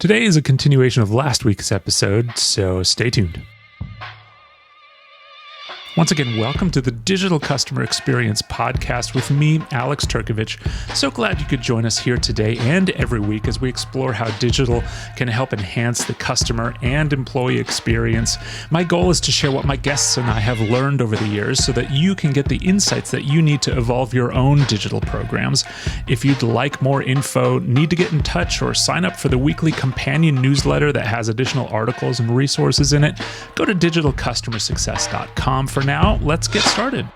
Today is a continuation of last week's episode, so stay tuned. Once again, welcome to the Digital Customer Experience Podcast with me, Alex Turkovich. So glad you could join us here today and every week as we explore how digital can help enhance the customer and employee experience. My goal is to share what my guests and I have learned over the years so that you can get the insights that you need to evolve your own digital programs. If you'd like more info, need to get in touch, or sign up for the weekly companion newsletter that has additional articles and resources in it, go to digitalcustomersuccess.com. For now, let's get started.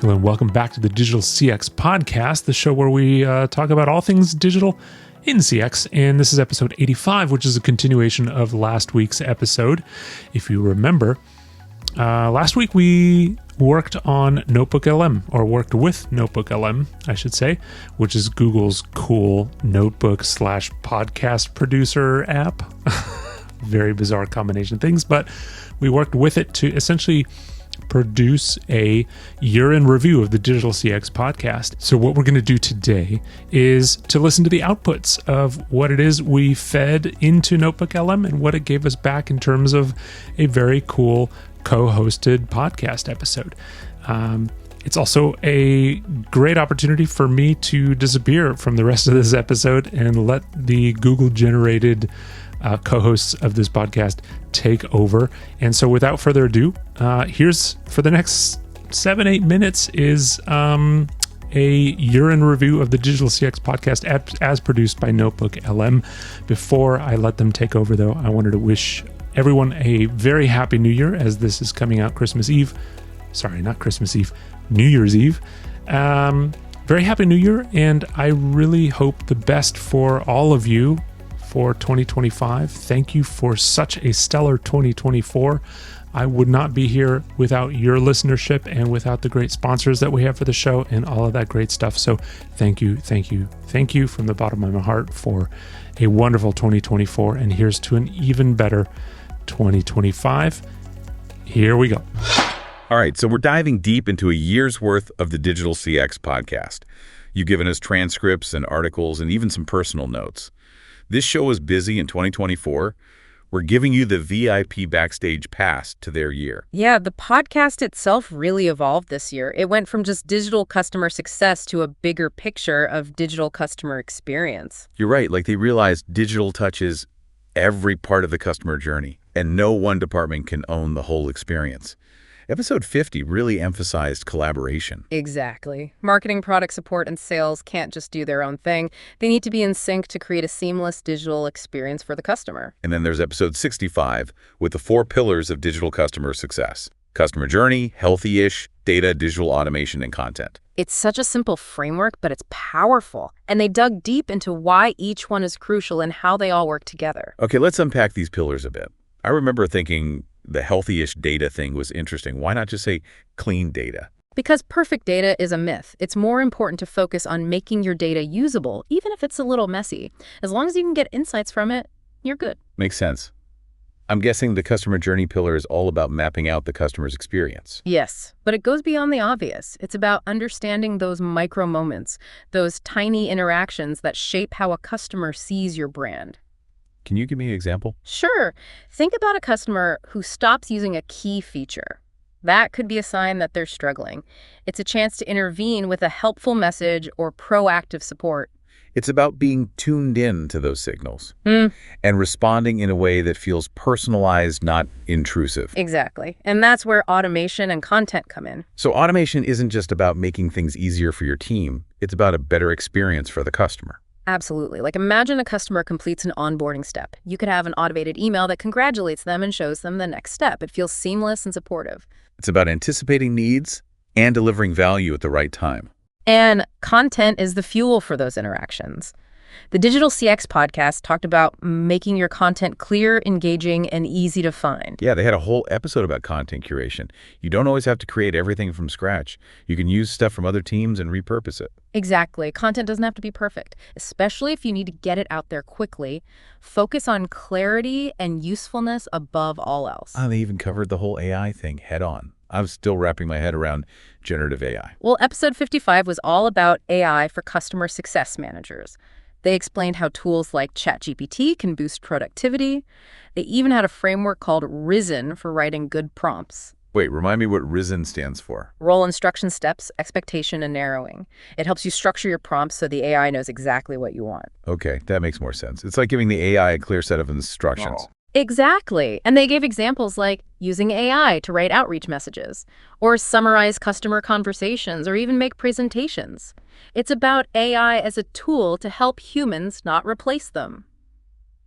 Hello and welcome back to the Digital CX Podcast, the show where we talk about all things digital in CX. And this is episode 85, which is a continuation of last week's episode. If you remember, last week we worked on NotebookLM, or worked with NotebookLM, I should say, which is Google's cool notebook/podcast producer app. Very bizarre combination of things, but we worked with it to essentially produce a year-in review of the Digital CX podcast. So what we're going to do today is to listen to the outputs of what it is we fed into NotebookLM and what it gave us back in terms of a very cool co-hosted podcast episode. It's also a great opportunity for me to disappear from the rest of this episode and let the Google-generated co-hosts of this podcast take over. And so without further ado, here's for the next 7-8 minutes is a year-in review of the Digital CX podcast as produced by NotebookLM. Before I let them take over, though, I wanted to wish everyone a very happy New Year, as this is coming out Christmas Eve. Sorry, not Christmas Eve, New Year's Eve. Very happy New Year, and I really hope the best for all of you for 2025. Thank you for such a stellar 2024. I would not be here without your listenership and without the great sponsors that we have for the show and all of that great stuff. So thank you from the bottom of my heart for a wonderful 2024. And here's to an even better 2025. Here we go. All right, so we're diving deep into a year's worth of the Digital CX podcast. You've given us transcripts and articles and even some personal notes. This show is busy in 2024. We're giving you the VIP backstage pass to their year. Yeah, the podcast itself really evolved this year. It went from just digital customer success to a bigger picture of digital customer experience. You're right, like they realized digital touches every part of the customer journey, and no one department can own the whole experience. Episode 50 really emphasized collaboration. Exactly. Marketing, product support, and sales can't just do their own thing. They need to be in sync to create a seamless digital experience for the customer. And then there's episode 65 with the 4 pillars of digital customer success: customer journey, healthy-ish, data, digital automation, and content. It's such a simple framework, but it's powerful. And they dug deep into why each one is crucial and how they all work together. Okay, let's unpack these pillars a bit. I remember thinking the healthy-ish data thing was interesting. Why not just say clean data? Because perfect data is a myth. It's more important to focus on making your data usable, even if it's a little messy. As long as you can get insights from it, you're good. Makes sense. I'm guessing the customer journey pillar is all about mapping out the customer's experience. Yes, but it goes beyond the obvious. It's about understanding those micro moments, those tiny interactions that shape how a customer sees your brand. Can you give me an example? Sure. Think about a customer who stops using a key feature. That could be a sign that they're struggling. It's a chance to intervene with a helpful message or proactive support. It's about being tuned in to those signals and responding in a way that feels personalized, not intrusive. Exactly. And that's where automation and content come in. So automation isn't just about making things easier for your team. It's about a better experience for the customer. Absolutely. Like, imagine a customer completes an onboarding step. You could have an automated email that congratulates them and shows them the next step. It feels seamless and supportive. It's about anticipating needs and delivering value at the right time. And content is the fuel for those interactions. The Digital CX podcast talked about making your content clear, engaging, and easy to find. Yeah, they had a whole episode about content curation. You don't always have to create everything from scratch. You can use stuff from other teams and repurpose it. Exactly. Content doesn't have to be perfect, especially if you need to get it out there quickly. Focus on clarity and usefulness above all else. They even covered the whole AI thing head on. I'm still wrapping my head around generative AI. Well, episode 55 was all about AI for customer success managers. They explained how tools like ChatGPT can boost productivity. They even had a framework called Risen for writing good prompts. Wait, remind me what Risen stands for. Role instruction steps, expectation, and narrowing. It helps you structure your prompts so the AI knows exactly what you want. Okay, that makes more sense. It's like giving the AI a clear set of instructions. Exactly. And they gave examples like using AI to write outreach messages, or summarize customer conversations, or even make presentations. It's about AI as a tool to help humans, not replace them.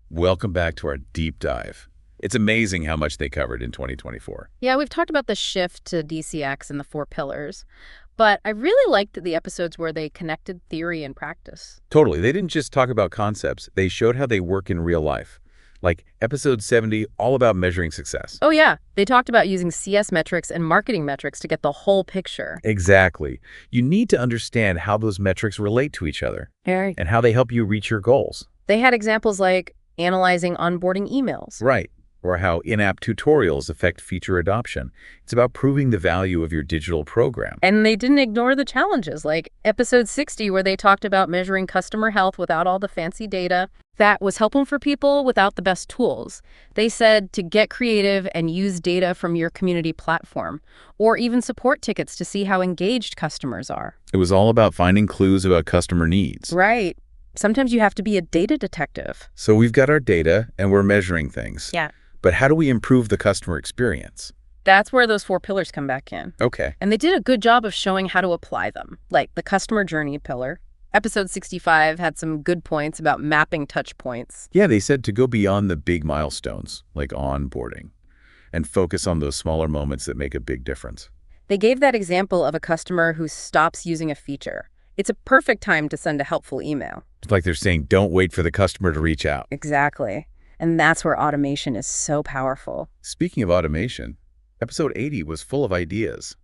Welcome back to our deep dive. It's amazing how much they covered in 2024. Yeah, we've talked about the shift to DCX and the 4 pillars, but I really liked the episodes where they connected theory and practice. Totally. They didn't just talk about concepts. They showed how they work in real life. Like episode 70, all about measuring success. Oh yeah, they talked about using CS metrics and marketing metrics to get the whole picture. Exactly. You need to understand how those metrics relate to each other and how they help you reach your goals. They had examples like analyzing onboarding emails. Right. Or how in-app tutorials affect feature adoption. It's about proving the value of your digital program. And they didn't ignore the challenges, like episode 60, where they talked about measuring customer health without all the fancy data. That was helpful for people without the best tools. They said to get creative and use data from your community platform, or even support tickets to see how engaged customers are. It was all about finding clues about customer needs. Right. Sometimes you have to be a data detective. So we've got our data and we're measuring things. Yeah. But how do we improve the customer experience? That's where those 4 pillars come back in. Okay. And they did a good job of showing how to apply them, like the customer journey pillar. Episode 65 had some good points about mapping touch points. Yeah, they said to go beyond the big milestones, like onboarding, and focus on those smaller moments that make a big difference. They gave that example of a customer who stops using a feature. It's a perfect time to send a helpful email. It's like they're saying, don't wait for the customer to reach out. Exactly. And that's where automation is so powerful. Speaking of automation, episode 80 was full of ideas.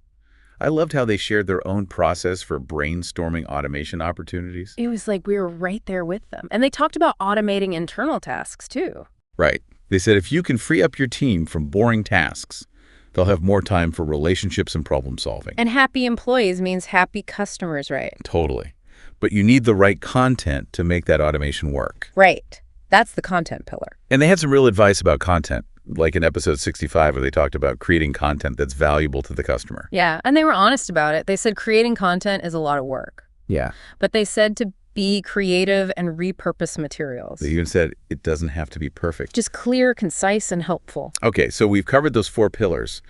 I loved how they shared their own process for brainstorming automation opportunities. It was like we were right there with them. And they talked about automating internal tasks, too. Right. They said if you can free up your team from boring tasks, they'll have more time for relationships and problem solving. And happy employees means happy customers, right? Totally. But you need the right content to make that automation work. Right. That's the content pillar. And they had some real advice about content, like in episode 65 where they talked about creating content that's valuable to the customer. Yeah, and they were honest about it. They said creating content is a lot of work. Yeah. But they said to be creative and repurpose materials. They even said it doesn't have to be perfect. Just clear, concise, and helpful. Okay, so we've covered those 4 pillars.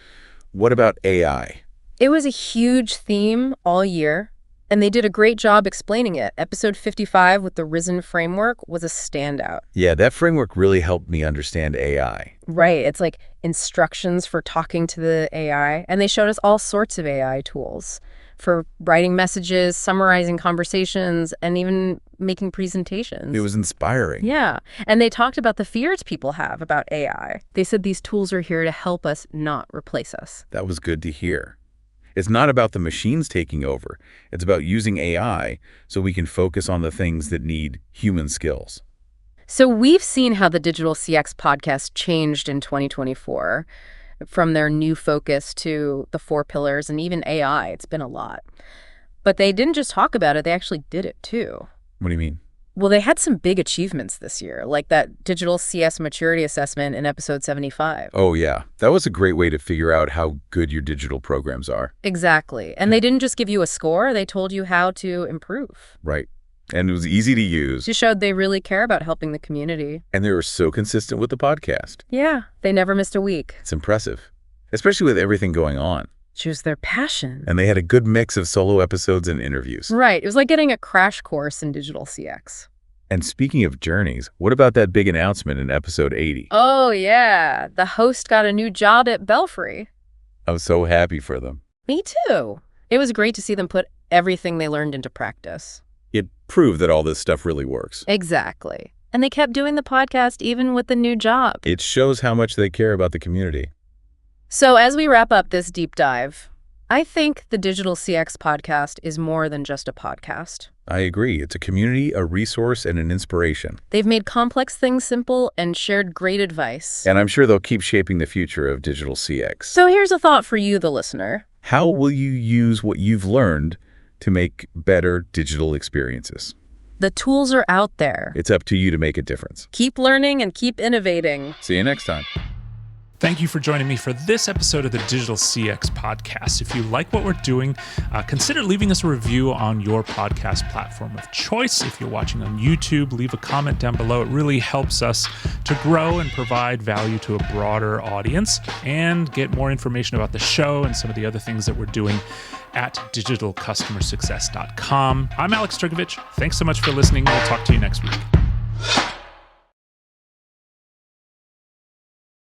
What about AI? It was a huge theme all year, and they did a great job explaining it. Episode 55 with the Risen framework was a standout. Yeah, that framework really helped me understand AI. Right. It's like instructions for talking to the AI. And they showed us all sorts of AI tools for writing messages, summarizing conversations, and even making presentations. It was inspiring. Yeah. And they talked about the fears people have about AI. They said these tools are here to help us, not replace us. That was good to hear. It's not about the machines taking over. It's about using AI so we can focus on the things that need human skills. So we've seen how the Digital CX podcast changed in 2024, from their new focus to the 4 pillars and even AI. It's been a lot. But they didn't just talk about it, they actually did it too. What do you mean? Well, they had some big achievements this year, like that Digital CS Maturity Assessment in episode 75. Oh, yeah. That was a great way to figure out how good your digital programs are. Exactly. And they didn't just give you a score, they told you how to improve. Right. And it was easy to use. Just showed they really care about helping the community. And they were so consistent with the podcast. Yeah, they never missed a week. It's impressive, especially with everything going on. Choose their passion. And they had a good mix of solo episodes and interviews. Right. It was like getting a crash course in digital CX. And speaking of journeys, what about that big announcement in episode 80? Oh, yeah. The host got a new job at Belfry. I was so happy for them. Me too. It was great to see them put everything they learned into practice. It proved that all this stuff really works. Exactly. And they kept doing the podcast even with the new job. It shows how much they care about the community. So as we wrap up this deep dive, I think the Digital CX podcast is more than just a podcast. I agree. It's a community, a resource, and an inspiration. They've made complex things simple and shared great advice. And I'm sure they'll keep shaping the future of digital CX. So here's a thought for you, the listener. How will you use what you've learned to make better digital experiences? The tools are out there. It's up to you to make a difference. Keep learning and keep innovating. See you next time. Thank you for joining me for this episode of the Digital CX Podcast. If you like what we're doing, consider leaving us a review on your podcast platform of choice. If you're watching on YouTube, leave a comment down below. It really helps us to grow and provide value to a broader audience and get more information about the show and some of the other things that we're doing at digitalcustomersuccess.com. I'm Alex Turkovich. Thanks so much for listening. We'll talk to you next week.